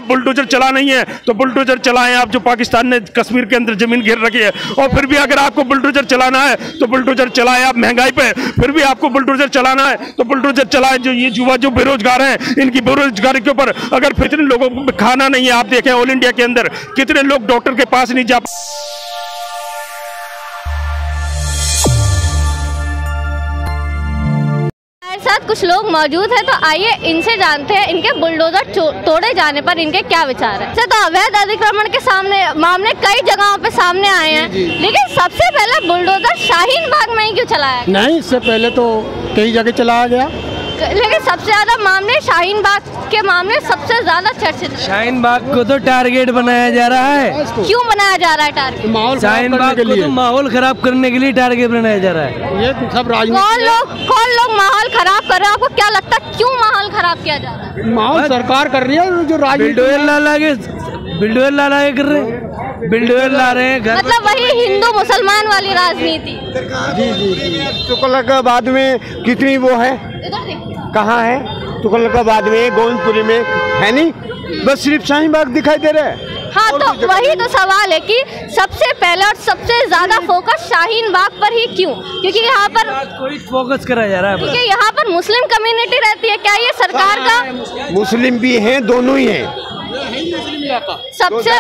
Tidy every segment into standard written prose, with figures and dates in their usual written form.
आप बुलडोजर चलाना ही है तो बुलडोजर चलाएं आप, जो पाकिस्तान ने कश्मीर के अंदर जमीन घेर रखी है। और फिर भी अगर आपको बुलडोजर चलाना है तो बुलडोजर चलाएं आप, महंगाई पे फिर भी आपको बुलडोजर चलाना है तो बुलडोजर चलाएं। जो ये युवा जो बेरोजगार हैं, इनकी बेरोजगारी के ऊपर अगर कितने लोगों को खाना नहीं है, आप देखें ऑल इंडिया के अंदर कितने लोग डॉक्टर के पास नहीं जा। साथ कुछ लोग मौजूद हैं, तो आइए इनसे जानते हैं इनके बुलडोजर तोड़े जाने पर इनके क्या विचार हैं। तो अवैध अतिक्रमण के सामने मामले कई जगहों पे सामने आए हैं, लेकिन सबसे पहले बुलडोजर शाहीन बाग में ही क्यों चलाया? नहीं, इससे पहले तो कई जगह चलाया गया, लेकिन सबसे ज्यादा मामले शाहीन बाग के मामले सबसे ज्यादा चर्चित हैं। शाहीन बाग को तो टारगेट बनाया जा रहा है। क्यों बनाया जा रहा है टारगेट? शाहीन बाग को तो माहौल खराब करने के लिए टारगेट बनाया जा रहा है। ये सब राजनीति। कौन लोग माहौल खराब कर रहे हैं? आपको क्या लगता है क्यों माहौल खराब किया जा रहा है? माहौल सरकार कर रही है, जो बिल्डोजर ला के कर रहे हैं, बिल्डोजर ला रहे हैं घर। मतलब वही हिंदू मुसलमान वाली राजनीति। जी। तुगलकाबाद में कितनी वो है, कहाँ है? तुगलकाबाद में, गोविंदपुरी में है नहीं, बस सिर्फ शाहीन बाग दिखाई दे रहा है। हाँ, तो वही तो सवाल है कि सबसे पहले और सबसे ज्यादा फोकस शाहीन बाग पर ही क्यों? क्योंकि यहाँ पर कोई फोकस करा जा रहा है, क्योंकि यहाँ पर मुस्लिम कम्युनिटी रहती है। क्या ये सरकार का? मुस्लिम भी हैं, दोनों ही हैं। सबसे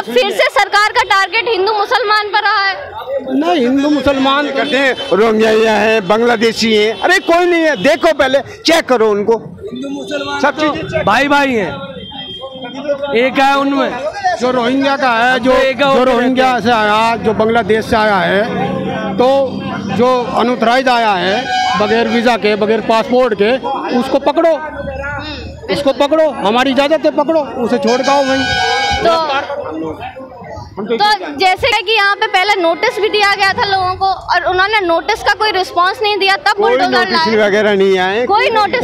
फिर से सरकार का टारगेट हिंदू मुसलमान पर रहा है। नहीं, हिंदू मुसलमान कहते हैं रोहिंग्या है, बांग्लादेशी है, अरे कोई नहीं है, देखो पहले चेक करो उनको। हिंदू मुसलमान सब चीजें भाई भाई हैं, एक है उनमें जो रोहिंग्या का है, जो रोहिंग्या से आया, जो बांग्लादेश से आया है, तो जो अनऑथराइज्ड आया है बगैर वीजा के, बगैर पासपोर्ट के, उसको पकड़ो, उसको पकड़ो, हमारी इजाजत है, पकड़ो, उसे छोड़ दो भाई। तो जैसे कि यहाँ पे पहले नोटिस भी दिया गया था लोगों को, और उन्होंने नोटिस का कोई रिस्पांस नहीं दिया, तब बुलडोजर लाए। वगैरह नहीं आए, कोई नोटिस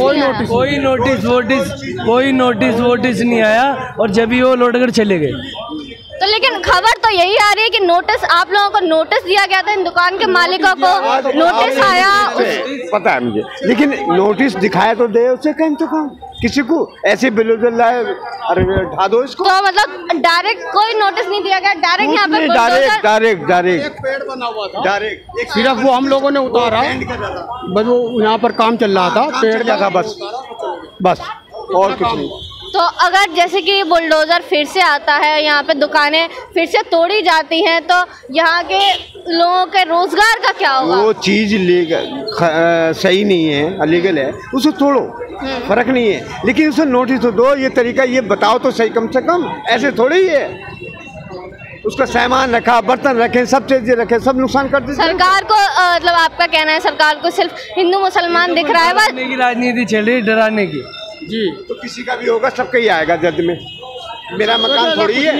वोटिस नहीं आया, और जब भी वो लौट कर चले गए। तो लेकिन खबर तो यही आ रही है कि नोटिस, आप लोगों को नोटिस दिया गया था, इन दुकान के मालिकों को नोटिस आया। पता है मुझे, लेकिन नोटिस दिखाया तो दे उसे, कम से कम किसी को ऐसे बुलडोजर लाए, अरे ढा दो इसको। तो मतलब डायरेक्ट कोई नोटिस नहीं दिया गया, डायरेक्ट यहाँ पे डायरेक्ट पेड़ बना हुआ था, डायरेक्ट सिर्फ वो हम लोगों ने उतारा, बस वो यहाँ पर काम चल रहा था, पेड़ लगा बस और कुछ नहीं। तो अगर जैसे कि बुलडोजर फिर से आता है, यहाँ पे दुकानें फिर से तोड़ी जाती हैं, तो यहाँ के लोगों के रोजगार का क्या होगा? वो चीज सही नहीं है, अलीगल है, उसे तोड़ो, फर्क नहीं है, लेकिन उसे नोटिस तो दो, ये तरीका ये बताओ तो सही, कम से कम ऐसे थोड़ी ही है। उसका सामान रखा, बर्तन रखे, सब चीजें रखे, सब नुकसान कर देते। सरकार को मतलब आपका कहना है सरकार को सिर्फ हिंदू मुसलमान दिख रहा है, बस राजनीति चल रही है डराने की। जी, तो किसी का भी होगा, सबका ही आएगा जल्द में, मेरा मकान थोड़ी है।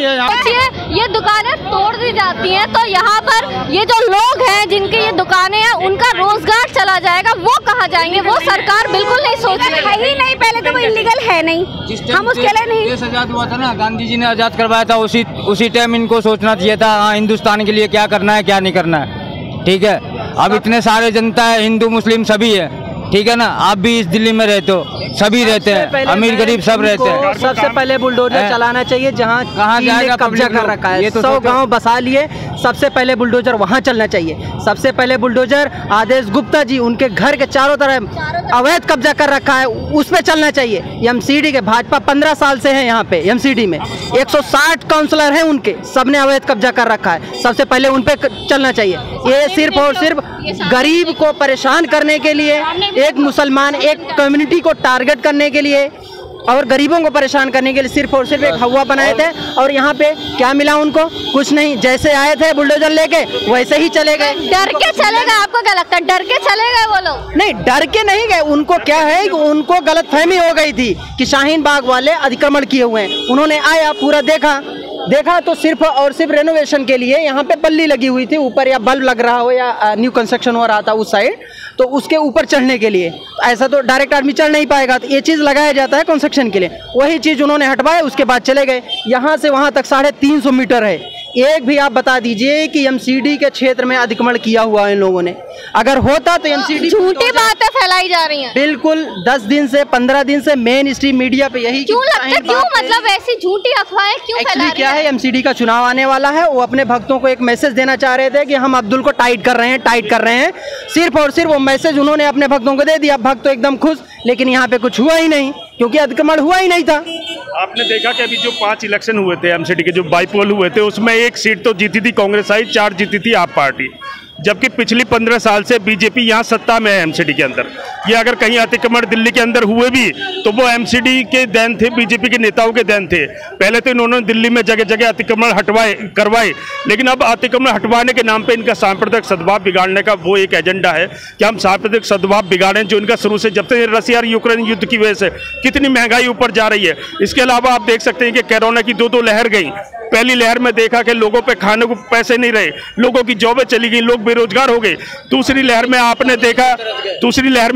ये दुकानें तोड़ दी जाती हैं, तो यहाँ पर ये जो लोग हैं जिनकी ये दुकानें हैं, उनका रोजगार चला जाएगा, वो कहाँ जाएंगे? वो सरकार बिल्कुल नहीं सोच रही है ही नहीं। पहले तो वो इलीगल है नहीं, हम उसके लिए नहीं। देश आजाद हुआ था ना, गांधी जी ने आजाद करवाया था, उसी टाइम इनको सोचना चाहिए था, हाँ हिंदुस्तान के लिए क्या करना है क्या नहीं करना है। ठीक है, अब इतने सारे जनता है, हिंदू मुस्लिम सभी है, ठीक है ना, आप भी इस दिल्ली में रहते हो, सभी रहते हैं, अमीर गरीब सब रहते हैं। सबसे पहले बुलडोजर चलाना चाहिए जहाँ जाएगा, कब्जा कर रखा है, 100 गांव बसा लिए, सबसे पहले बुलडोजर वहाँ चलना चाहिए। सबसे पहले बुलडोजर आदेश गुप्ता जी, उनके घर के चारों तरफ अवैध कब्जा कर रखा है, उस पर चलना चाहिए। एमसीडी के भाजपा 15 साल से है यहाँ पे, एमसीडी में 160 काउंसलर हैं उनके, सबने अवैध कब्जा कर रखा है, सबसे पहले उन पे चलना चाहिए। ये सिर्फ और सिर्फ गरीब को परेशान करने के लिए, एक मुसलमान, एक कम्युनिटी को टारगेट करने के लिए और गरीबों को परेशान करने के लिए सिर्फ और सिर्फ एक हवा बनाए थे। और यहाँ पे क्या मिला उनको? कुछ नहीं, जैसे आए थे बुलडोजर लेके वैसे ही चले गए। डर के चले गए? आपको क्या लगता है डर के चले गए वो लोग? नहीं, डर के नहीं गए, उनको क्या है, उनको गलतफहमी हो गई थी कि शाहीन बाग वाले अतिक्रमण किए हुए हैं। उन्होंने आया, पूरा देखा तो सिर्फ और सिर्फ रेनोवेशन के लिए यहाँ पे बल्ली लगी हुई थी ऊपर, या बल्ब लग रहा हो, या न्यू कंस्ट्रक्शन हो रहा था उस साइड, तो उसके ऊपर चढ़ने के लिए। ऐसा तो डायरेक्ट आदमी चढ़ नहीं पाएगा, तो ये चीज़ लगाया जाता है कंस्ट्रक्शन के लिए। वही चीज़ उन्होंने हटवाया, उसके बाद चले गए। यहाँ से वहाँ तक 350 मीटर है, एक भी आप बता दीजिए कि एमसीडी के क्षेत्र में अतिक्रमण किया हुआ है इन लोगों ने? अगर होता तो एमसीडी झूठी बातें फैलाई जा रही हैं। बिल्कुल 10 दिन से 15 दिन से मेन स्ट्रीम मीडिया पे यही क्यों लगता है, क्यों मतलब ऐसी झूठी अफवाहें क्यों फैला रही है? क्या है, एमसीडी का चुनाव आने वाला है, वो अपने भक्तों को एक मैसेज देना चाह रहे थे कि हम अब्दुल को टाइट कर रहे हैं, सिर्फ और सिर्फ वो मैसेज उन्होंने अपने भक्तों को दे दिया। भक्त तो एकदम खुश, लेकिन यहाँ पे कुछ हुआ ही नहीं क्योंकि अतिक्रमण हुआ ही नहीं था। आपने देखा कि अभी जो 5 इलेक्शन हुए थे एमसीडी के, जो बाईपोल हुए थे, उसमें 1 सीट तो जीती थी कांग्रेस आई, 4 जीती थी आप पार्टी, जबकि पिछली 15 साल से बीजेपी यहाँ सत्ता में है एमसीडी के अंदर। ये अगर कहीं अतिक्रमण दिल्ली के अंदर हुए भी तो वो एमसीडी के देन थे, बीजेपी के नेताओं के देन थे। पहले तो इन्होंने दिल्ली में जगह जगह अतिक्रमण करवाए, लेकिन अब अतिक्रमण हटवाने के नाम पे इनका सांप्रदायिक सद्भाव बिगाड़ने का वो एक एजेंडा है कि हम सांप्रदायिक सद्भाव बिगाड़ें, जो इनका शुरू से जब से रसिया और यूक्रेन युद्ध की वजह से कितनी महंगाई ऊपर जा रही है। इसके अलावा आप देख सकते हैं कि कोरोना की 2 लहर गई। पहली लहर में देखा कि लोगों पे खाने को पैसे नहीं रहे, लोगों की जॉबें चली गई, लोग बेरोजगार हो गए। दूसरी लहर में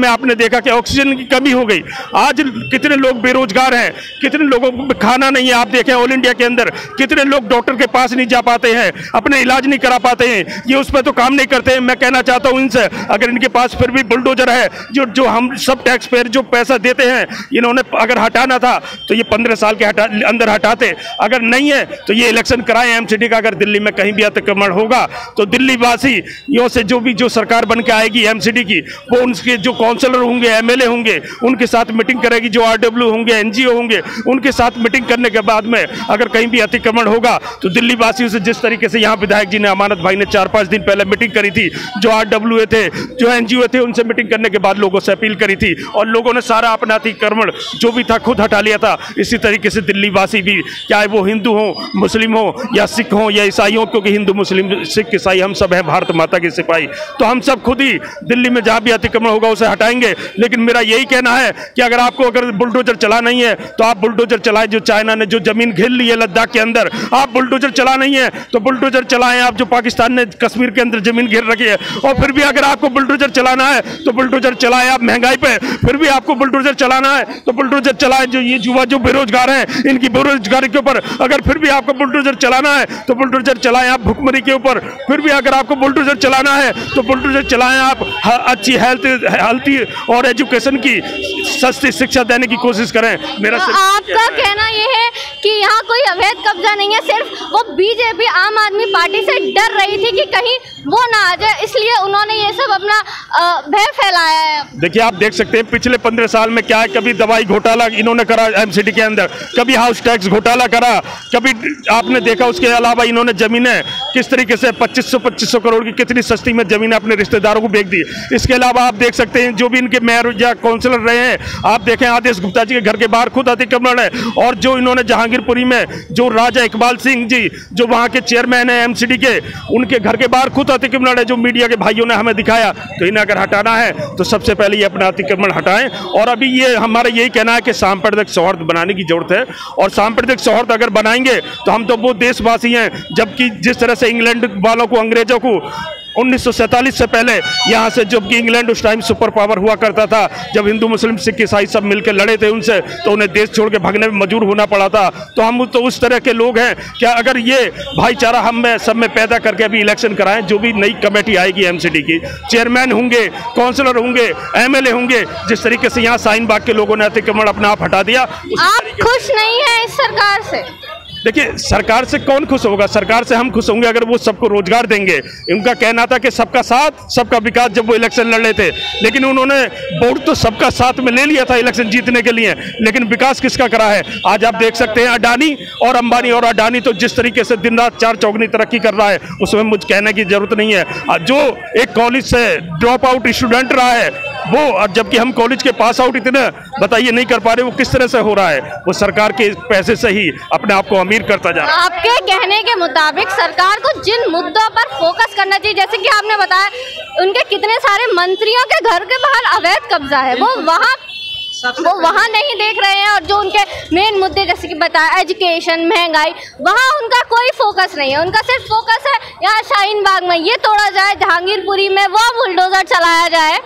आपने देखा कि ऑक्सीजन की कमी हो गई। आज कितने लोग बेरोजगार हैं, कितने लोगों को खाना नहीं है। आप देखें ऑल इंडिया के अंदर कितने लोग डॉक्टर के पास नहीं जा पाते हैं, अपने इलाज नहीं करा पाते हैं, ये उस पर तो काम नहीं करते हैं। मैं कहना चाहता हूं इनसे, अगर इनके पास फिर भी बुलडोजर है, जो हम सब टैक्स पेयर जो पैसा देते हैं, इन्होंने अगर हटाना था तो ये 15 साल के अंदर हटाते। अगर नहीं है तो ये इलेक्शन कराएं एमसीडी का। अगर दिल्ली में कहीं भी अतिक्रमण होगा तो दिल्ली वासियों से जो सरकार बन के आएगी एमसीडी की, वो उनके जो काउंसलर होंगे, एमएलए होंगे, उनके साथ मीटिंग करेगी। जो आरडब्ल्यू होंगे, एनजीओ होंगे, उनके साथ मीटिंग करने के बाद में अगर कहीं भी अतिक्रमण होगा तो दिल्ली वासियों से, जिस तरीके से यहाँ विधायक जी ने, अमानत भाई ने 4-5 दिन पहले मीटिंग करी थी, जो आरडब्ल्यू थे, जो एनजीओ थे, उनसे मीटिंग करने के बाद लोगों से अपील करी थी और लोगों ने सारा अपना अतिक्रमण जो भी था खुद हटा लिया था। इसी तरीके से दिल्ली वासी भी, चाहे वो हिंदू हो, मुस्लिम हो या सिख हो या ईसाई हो, क्योंकि हिंदू मुस्लिम सिख ईसाई हम सब हैं भारत माता के सिपाही, तो हम सब खुद ही दिल्ली में जहां भी अतिक्रमण होगा उसे हटाएंगे। लेकिन मेरा यही कहना है कि अगर आपको अगर बुलडोजर चला नहीं है तो आप बुलडोजर चलाएं। जो चाइना ने जो जमीन घेर ली है लद्दाख के अंदर, आप बुलडोजर चला नहीं है तो बुलडोजर चलाएं। आप जो पाकिस्तान ने कश्मीर के अंदर जमीन घेर रखी है, और फिर भी अगर आपको बुलडोजर चलाना है तो बुलडोजर चलाएं। आप महंगाई पे फिर भी आपको बुलडोजर चलाना है तो बुलडोजर चलाएं। जो ये युवा जो बेरोजगार हैं, इनकी बेरोजगारी के ऊपर अगर फिर भी आपको बुलडोजर चलाना है तो बुलडोजर चलाएं। आप भुखमरी के ऊपर फिर भी अगर आपको बुलडोजर चलाना है तो बुलडोजर चलाएं। आप अच्छी हेल्थ और एजुकेशन की सस्ती शिक्षा देने की कोशिश करें। मेरा आपका कहना यह है कि यहाँ कोई अवैध कब्जा नहीं है, सिर्फ वो बीजेपी आम आदमी पार्टी से डर रही थी कि कहीं वो ना आ जाए, इसलिए उन्होंने ये सब अपना भय फैलाया है। देखिए आप देख सकते हैं पिछले 15 साल में क्या है, कभी दवाई घोटाला इन्होंने करा एमसीडी के अंदर, कभी हाउस टैक्स घोटाला करा, कभी आपने देखा उसके अलावा इन्होंने जमीनें किस तरीके से 2500 करोड़ की कितनी सस्ती में जमीनें अपने रिश्तेदारों को बेच दी। इसके अलावा आप देख सकते हैं जो भी इनके मेयर या काउंसलर रहे हैं, आप देखें आदेश गुप्ता जी के घर के बाहर खुद अतिक्रमण है, और जो इन्होंने जहांगीरपुरी में जो राजा इकबाल सिंह जी जो वहाँ के चेयरमैन है एमसीडी के, उनके घर के बाहर खुद अतिक्रमण है, जो मीडिया के भाइयों ने हमें दिखाया। तो इन्हें अगर हटाना है तो सबसे पहले ये अपना अतिक्रमण हटाएं। और अभी ये हमारा यही कहना है कि सांप्रदायिक सौहार्द बनाने की जरूरत है, और सांप्रदायिक सौहार्द अगर बनाएंगे तो हम तो वो देशवासी हैं, जबकि जिस तरह से इंग्लैंड वालों को, अंग्रेजों को 1947 से पहले यहाँ से, जबकि इंग्लैंड उस टाइम सुपर पावर हुआ करता था, जब हिंदू मुस्लिम सिख ईसाई सब मिलकर लड़े थे उनसे, तो उन्हें देश छोड़ के भागने में मजबूर होना पड़ा था। तो हम तो उस तरह के लोग हैं क्या अगर ये भाईचारा हम में सब में पैदा करके अभी इलेक्शन कराएं, जो भी नई कमेटी आएगी एमसीडी की, चेयरमैन होंगे, काउंसलर होंगे, एमएलए होंगे, जिस तरीके से यहाँ शाहीन बाग के लोगों ने अतिक्रमण अपना आप हटा दिया। आप खुश नहीं है इस सरकार से? देखिए सरकार से कौन खुश होगा, सरकार से हम खुश होंगे अगर वो सबको रोजगार देंगे। उनका कहना था कि सबका साथ सबका विकास, जब वो इलेक्शन लड़ रहे थे, लेकिन उन्होंने वोट तो सबका साथ में ले लिया था इलेक्शन जीतने के लिए, लेकिन विकास किसका करा है? आज आप देख सकते हैं अडानी और अंबानी, और अडानी तो जिस तरीके से दिन रात 4 चौगनी तरक्की कर रहा है, उसमें मुझे कहने की जरूरत नहीं है। जो एक कॉलेज से ड्रॉप आउट स्टूडेंट रहा है वो, और जबकि हम कॉलेज के पास आउट इतने बताइए नहीं कर पा रहे, वो किस तरह से हो रहा है? वो सरकार के पैसे से ही अपने आप को अमीर करता जा रहा है। आपके कहने के मुताबिक सरकार को जिन मुद्दों पर फोकस करना चाहिए, जैसे कि आपने बताया उनके कितने सारे मंत्रियों के घर के बाहर अवैध कब्जा है, वो वहाँ नहीं देख रहे हैं, और जो उनके मेन मुद्दे जैसे कि बताया एजुकेशन, महंगाई, वहाँ उनका कोई फोकस नहीं है। उनका सिर्फ फोकस है यहाँ शाहीन बाग में ये तोड़ा जाए, जहांगीरपुरी में वो बुलडोजर चलाया जाए।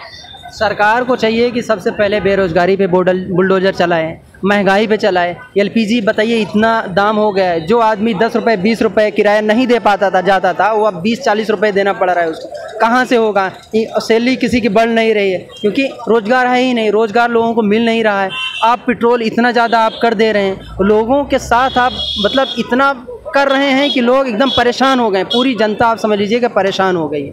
सरकार को चाहिए कि सबसे पहले बेरोजगारी पे बुलडोजर चलाएं, महंगाई पे चला है। LPG बताइए इतना दाम हो गया है, जो आदमी 10 रुपये 20 रुपये किराया नहीं दे पाता था जाता था, वो अब 20-40 रुपये देना पड़ रहा है उसको। कहाँ से होगा? सैलरी किसी की बढ़ नहीं रही है क्योंकि रोज़गार है ही नहीं, रोज़गार लोगों को मिल नहीं रहा है। आप पेट्रोल इतना ज़्यादा आप कर दे रहे हैं, लोगों के साथ आप मतलब इतना कर रहे हैं कि लोग एकदम परेशान हो गए। पूरी जनता आप समझ लीजिए कि परेशान हो गई है।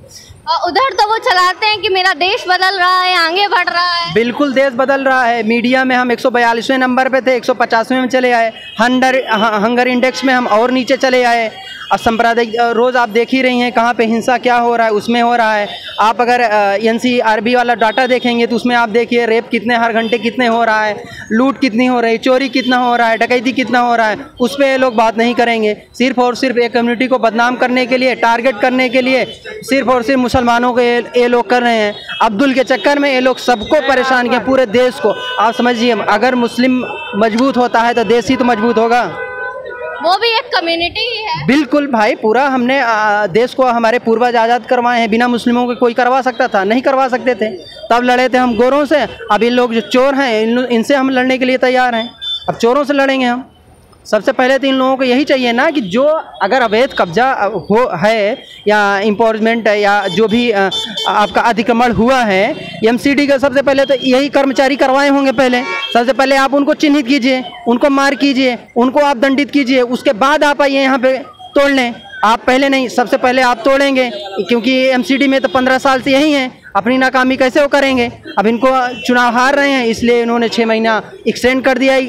उधर तो वो चलाते हैं कि मेरा देश बदल रहा है, आगे बढ़ रहा है। बिल्कुल देश बदल रहा है। मीडिया में हम 142वें नंबर पे थे, 150वें में चले आए। हंगर इंडेक्स में हम और नीचे चले आए। असंप्रदायिक रोज़ आप देख ही रही हैं कहाँ पे हिंसा क्या हो रहा है, उसमें हो रहा है। आप अगर NCRB वाला डाटा देखेंगे तो उसमें आप देखिए रेप कितने हर घंटे कितने हो रहा है, लूट कितनी हो रही है, चोरी कितना हो रहा है, डकैती कितना हो रहा है। उस पर ये लोग बात नहीं करेंगे। सिर्फ और सिर्फ एक कम्युनिटी को बदनाम करने के लिए, टारगेट करने के लिए सिर्फ और सिर्फ मुसलमानों को ये लोग कर रहे हैं। अब्दुल के चक्कर में ये लोग सबको परेशान किया, पूरे देश को। आप समझिए अगर मुस्लिम मजबूत होता है तो देश ही तो मजबूत होगा। वो भी एक कम्युनिटी ही है। बिल्कुल भाई, पूरा हमने देश को हमारे पूर्वज आज़ाद करवाए हैं। बिना मुस्लिमों के कोई करवा सकता था? नहीं करवा सकते थे। तब लड़े थे हम गोरों से। अब ये लोग जो चोर हैं इनसे हम लड़ने के लिए तैयार हैं। अब चोरों से लड़ेंगे हम। सबसे पहले तो इन लोगों को यही चाहिए ना कि जो अगर अवैध कब्जा हो है या इम्पोर्जमेंट या जो भी आपका अतिक्रमण हुआ है, MCD का सबसे पहले तो यही कर्मचारी करवाए होंगे। पहले सबसे पहले आप उनको चिन्हित कीजिए, उनको मार कीजिए, उनको आप दंडित कीजिए, उसके बाद आप आइए यहाँ पे तोड़ लें। आप पहले नहीं, सबसे पहले आप तोड़ेंगे क्योंकि MCD में तो 15 साल से यही हैं। अपनी नाकामी कैसे वो करेंगे? अब इनको चुनाव हार रहे हैं इसलिए इन्होंने 6 महीना एक्सटेंड कर दिया।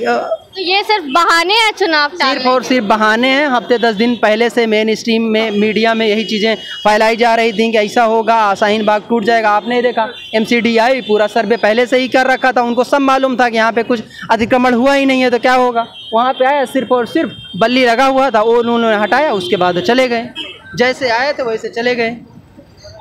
तो ये सिर्फ बहाने हैं चुनाव टालने? सिर्फ और सिर्फ बहाने हैं। हफ्ते 10 दिन पहले से मेन स्ट्रीम में मीडिया में यही चीज़ें फैलाई जा रही थी कि ऐसा होगा, शाहीन बाग टूट जाएगा। आपने देखा MCD आई, पूरा सर्वे पहले से ही कर रखा था। उनको सब मालूम था कि यहाँ पे कुछ अतिक्रमण हुआ ही नहीं है तो क्या होगा। वहाँ पे आया, सिर्फ और सिर्फ बल्ली लगा हुआ था, वो उन्होंने हटाया, उसके बाद चले गए। जैसे आए थे वैसे चले गए।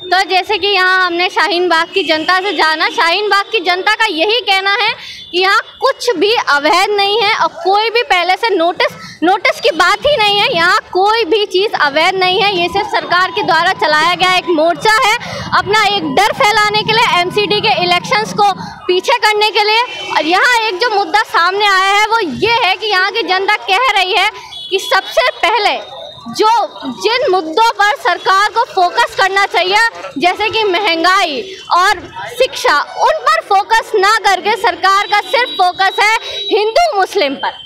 तो जैसे कि यहाँ हमने शाहीन बाग की जनता से जाना, शाहीन बाग की जनता का यही कहना है कि यहाँ कुछ भी अवैध नहीं है और कोई भी पहले से नोटिस की बात ही नहीं है। यहाँ कोई भी चीज़ अवैध नहीं है। ये सिर्फ सरकार के द्वारा चलाया गया एक मोर्चा है, अपना एक डर फैलाने के लिए, MCD के इलेक्शंस को पीछे करने के लिए। और यहाँ एक जो मुद्दा सामने आया है वो ये है कि यहाँ की जनता कह रही है कि सबसे पहले जिन मुद्दों पर सरकार को फोकस करना चाहिए, जैसे कि महंगाई और शिक्षा, उन पर फोकस ना करके सरकार का सिर्फ फोकस है हिंदू मुस्लिम पर।